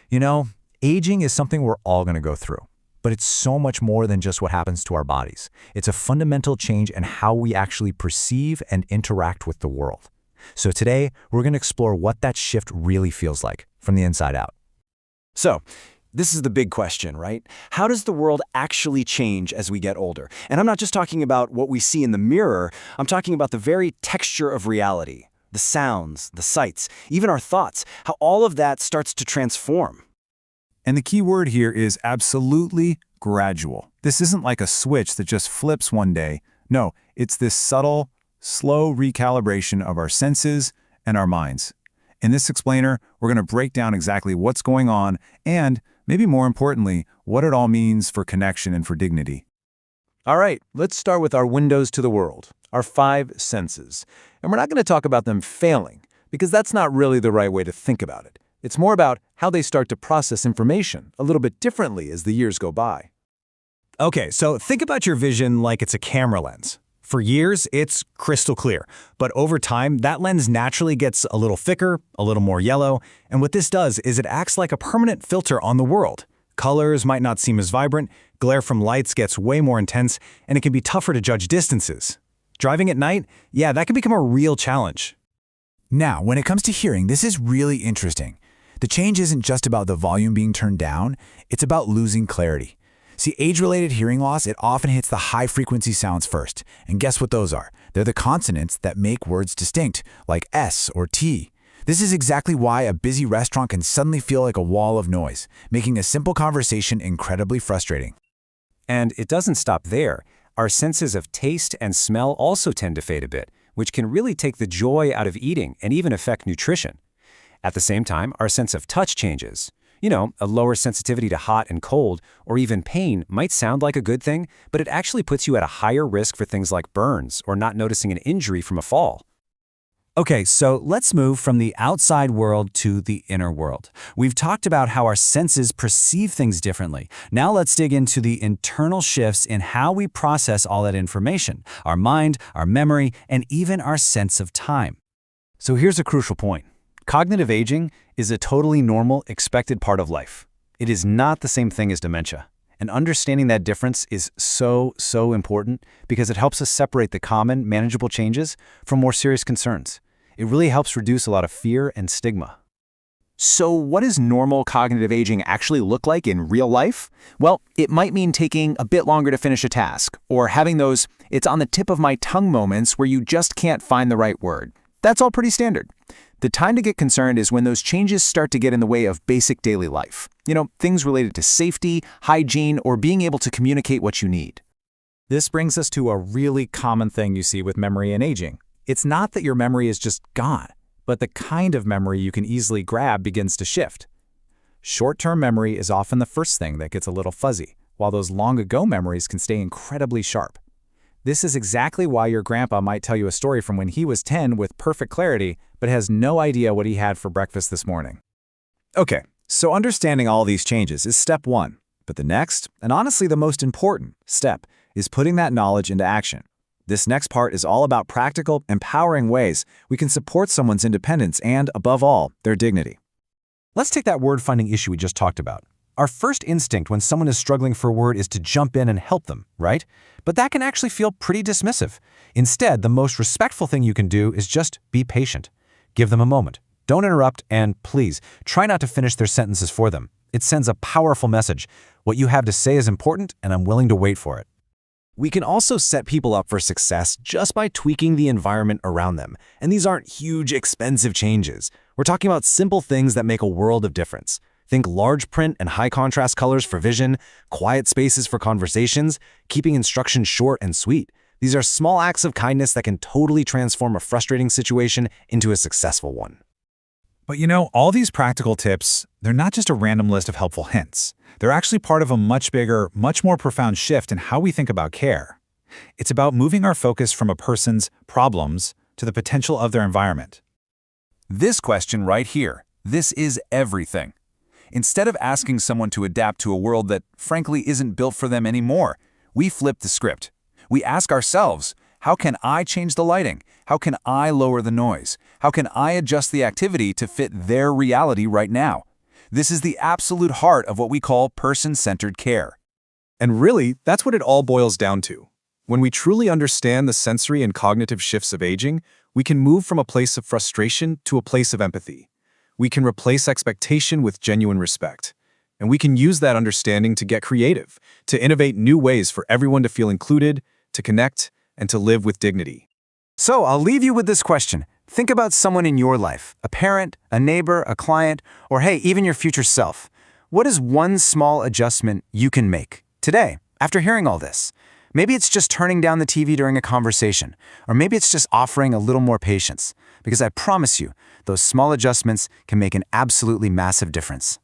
You know, aging is something we're all going to go through, but it's so much more than just what happens to our bodies. It's a fundamental change in how we actually perceive and interact with the world. So today, we're going to explore what that shift really feels like from the inside out. So, this is the big question, right? How does the world actually change as we get older? And I'm not just talking about what we see in the mirror, I'm talking about the very texture of reality, the sounds, the sights, even our thoughts, how all of that starts to transform. And the key word here is absolutely gradual. This isn't like a switch that just flips one day. No, it's this subtle, slow recalibration of our senses and our minds. In this explainer, we're going to break down exactly what's going on and, maybe more importantly, what it all means for connection and for dignity. All right, let's start with our windows to the world, our 5 senses. And we're not going to talk about them failing, because that's not really the right way to think about it. It's more about how they start to process information a little bit differently as the years go by. Okay, so think about your vision like it's a camera lens. For years, it's crystal clear, but over time, that lens naturally gets a little thicker, a little more yellow, and what this does is it acts like a permanent filter on the world. Colors might not seem as vibrant, glare from lights gets way more intense, and it can be tougher to judge distances. Driving at night, yeah, that can become a real challenge. Now, when it comes to hearing, this is really interesting. The change isn't just about the volume being turned down, it's about losing clarity. See, age-related hearing loss, it often hits the high-frequency sounds first. And guess what those are? They're the consonants that make words distinct, like S or T. This is exactly why a busy restaurant can suddenly feel like a wall of noise, making a simple conversation incredibly frustrating. And it doesn't stop there. Our senses of taste and smell also tend to fade a bit, which can really take the joy out of eating and even affect nutrition. At the same time, our sense of touch changes. You know, a lower sensitivity to hot and cold, or even pain, might sound like a good thing, but it actually puts you at a higher risk for things like burns or not noticing an injury from a fall. Okay, so let's move from the outside world to the inner world. We've talked about how our senses perceive things differently. Now let's dig into the internal shifts in how we process all that information, our mind, our memory, and even our sense of time. So here's a crucial point. Cognitive aging is a totally normal, expected part of life. It is not the same thing as dementia. And understanding that difference is so important because it helps us separate the common, manageable changes from more serious concerns. It really helps reduce a lot of fear and stigma. So what does normal cognitive aging actually look like in real life? Well, it might mean taking a bit longer to finish a task, or having those it's on the tip of my tongue moments where you just can't find the right word. That's all pretty standard. The time to get concerned is when those changes start to get in the way of basic daily life. You know, things related to safety, hygiene, or being able to communicate what you need. This brings us to a really common thing you see with memory and aging. It's not that your memory is just gone, but the kind of memory you can easily grab begins to shift. Short-term memory is often the first thing that gets a little fuzzy, while those long-ago memories can stay incredibly sharp. This is exactly why your grandpa might tell you a story from when he was 10 with perfect clarity, but has no idea what he had for breakfast this morning. Okay, so understanding all these changes is step 1. But the next, and honestly the most important, step is putting that knowledge into action. This next part is all about practical, empowering ways we can support someone's independence and, above all, their dignity. Let's take that word-finding issue we just talked about. Our first instinct when someone is struggling for a word is to jump in and help them, right? But that can actually feel pretty dismissive. Instead, the most respectful thing you can do is just be patient. Give them a moment. Don't interrupt, and please, try not to finish their sentences for them. It sends a powerful message. What you have to say is important, and I'm willing to wait for it. We can also set people up for success just by tweaking the environment around them. And these aren't huge, expensive changes. We're talking about simple things that make a world of difference. Think large print and high contrast colors for vision, quiet spaces for conversations, keeping instructions short and sweet. These are small acts of kindness that can totally transform a frustrating situation into a successful one. But you know, all these practical tips, they're not just a random list of helpful hints. They're actually part of a much bigger, much more profound shift in how we think about care. It's about moving our focus from a person's problems to the potential of their environment. This question right here, this is everything. Instead of asking someone to adapt to a world that, frankly, isn't built for them anymore, we flip the script. We ask ourselves, how can I change the lighting? How can I lower the noise? How can I adjust the activity to fit their reality right now? This is the absolute heart of what we call person-centered care. And really, that's what it all boils down to. When we truly understand the sensory and cognitive shifts of aging, we can move from a place of frustration to a place of empathy. We can replace expectation with genuine respect. And we can use that understanding to get creative, to innovate new ways for everyone to feel included, to connect, and to live with dignity. So I'll leave you with this question. Think about someone in your life, a parent, a neighbor, a client, or hey, even your future self. What is one small adjustment you can make today after hearing all this? Maybe it's just turning down the TV during a conversation, or maybe it's just offering a little more patience, because I promise you, those small adjustments can make an absolutely massive difference.